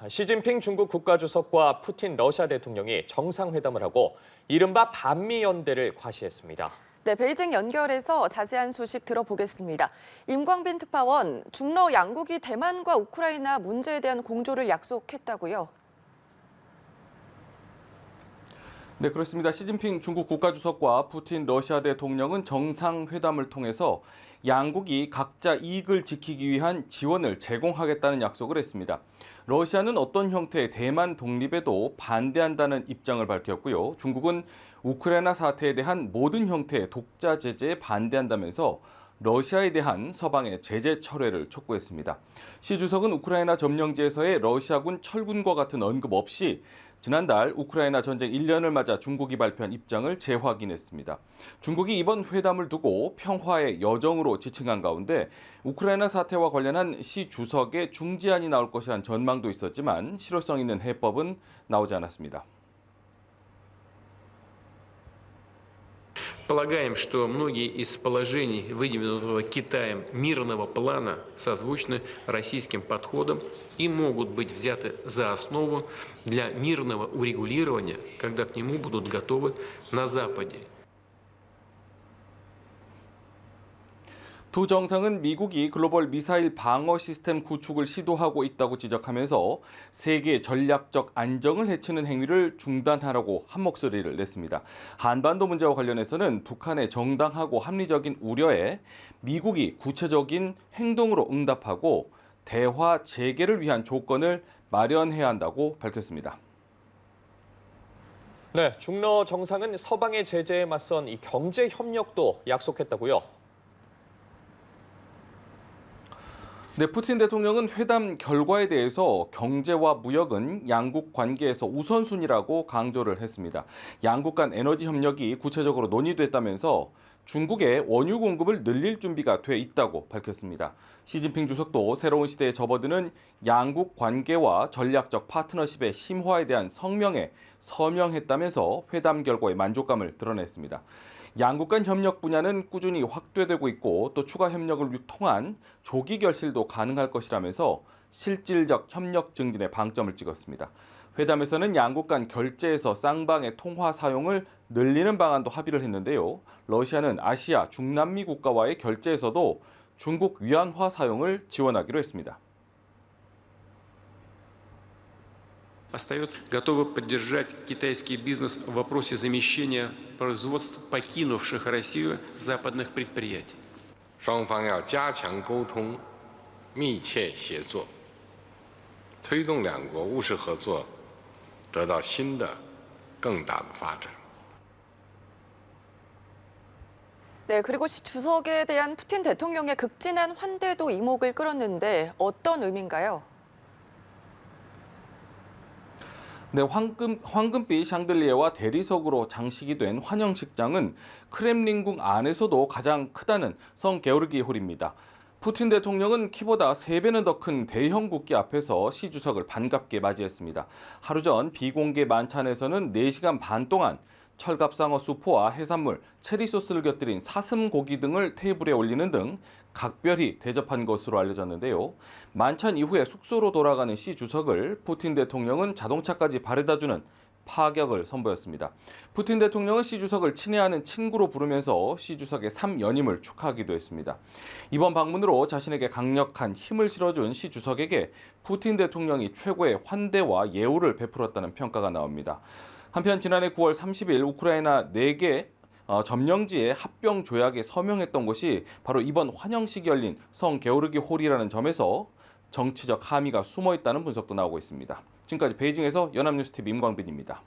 시진핑 중국 국가주석과 푸틴 러시아 대통령이 정상회담을 하고 이른바 반미연대를 과시했습니다. 네, 베이징 연결해서 자세한 소식 들어보겠습니다. 임광빈 특파원, 중러 양국이 대만과 우크라이나 문제에 대한 공조를 약속했다고요? 네, 그렇습니다. 시진핑 중국 국가주석과 푸틴 러시아 대통령은 정상회담을 통해서 양국이 각자 이익을 지키기 위한 지원을 제공하겠다는 약속을 했습니다. 러시아는 어떤 형태의 대만 독립에도 반대한다는 입장을 밝혔고요. 중국은 우크라이나 사태에 대한 모든 형태의 독자 제재에 반대한다면서 러시아에 대한 서방의 제재 철회를 촉구했습니다. 시 주석은 우크라이나 점령지에서의 러시아군 철군과 같은 언급 없이 지난달 우크라이나 전쟁 1년을 맞아 중국이 발표한 입장을 재확인했습니다. 중국이 이번 회담을 두고 평화의 여정으로 지칭한 가운데 우크라이나 사태와 관련한 시 주석의 중재안이 나올 것이란 전망도 있었지만 실효성 있는 해법은 나오지 않았습니다. Полагаем, что многие из положений выдвинутого Китаем мирного плана созвучны российским подходам и могут быть взяты за основу для мирного урегулирования, когда к нему будут готовы на Западе. 두 정상은 미국이 글로벌 미사일 방어 시스템 구축을 시도하고 있다고 지적하면서 세계 전략적 안정을 해치는 행위를 중단하라고 한 목소리를 냈습니다. 한반도 문제와 관련해서는 북한의 정당하고 합리적인 우려에 미국이 구체적인 행동으로 응답하고 대화 재개를 위한 조건을 마련해야 한다고 밝혔습니다. 네, 중러 정상은 서방의 제재에 맞선 이 경제 협력도 약속했다고요. 네, 푸틴 대통령은 회담 결과에 대해서 경제와 무역은 양국 관계에서 우선순위라고 강조를 했습니다. 양국 간 에너지 협력이 구체적으로 논의됐다면서 중국의 원유 공급을 늘릴 준비가 돼 있다고 밝혔습니다. 시진핑 주석도 새로운 시대에 접어드는 양국 관계와 전략적 파트너십의 심화에 대한 성명에 서명했다면서 회담 결과에 만족감을 드러냈습니다. 양국 간 협력 분야는 꾸준히 확대되고 있고 또 추가 협력을 통한 조기 결실도 가능할 것이라면서 실질적 협력 증진에 방점을 찍었습니다. 회담에서는 양국 간 결제에서 쌍방의 통화 사용을 늘리는 방안도 합의를 했는데요. 러시아는 아시아, 중남미 국가와의 결제에서도 중국 위안화 사용을 지원하기로 했습니다. Остается готовы поддержать китайский бизнес в вопросе замещения производств покинувших Россию западных предприятий. 双方要加强沟通，密切协作，推动两国务实合作得到新的、更大的发展。 네, 그리고 시 주석에 대한 푸틴 대통령의 극진한 환대도 이목을 끌었는데 어떤 의미인가요? 네, 황금빛 샹들리에와 대리석으로 장식이 된 환영식장은 크렘린궁 안에서도 가장 크다는 성 게오르기 홀입니다. 푸틴 대통령은 키보다 3배는 더 큰 대형 국기 앞에서 시 주석을 반갑게 맞이했습니다. 하루 전 비공개 만찬에서는 4시간 반 동안 철갑상어 수포와 해산물, 체리 소스를 곁들인 사슴고기 등을 테이블에 올리는 등 각별히 대접한 것으로 알려졌는데요. 만찬 이후에 숙소로 돌아가는 시 주석을 푸틴 대통령은 자동차까지 바래다주는 파격을 선보였습니다. 푸틴 대통령은 시 주석을 친애하는 친구로 부르면서 시 주석의 3연임을 축하하기도 했습니다. 이번 방문으로 자신에게 강력한 힘을 실어준 시 주석에게 푸틴 대통령이 최고의 환대와 예우를 베풀었다는 평가가 나옵니다. 한편 지난해 9월 30일 우크라이나 4개 점령지의 합병 조약에 서명했던 곳이 바로 이번 환영식이 열린 성 게오르기 홀이라는 점에서 정치적 함의가 숨어 있다는 분석도 나오고 있습니다. 지금까지 베이징에서 연합뉴스TV 임광빈입니다.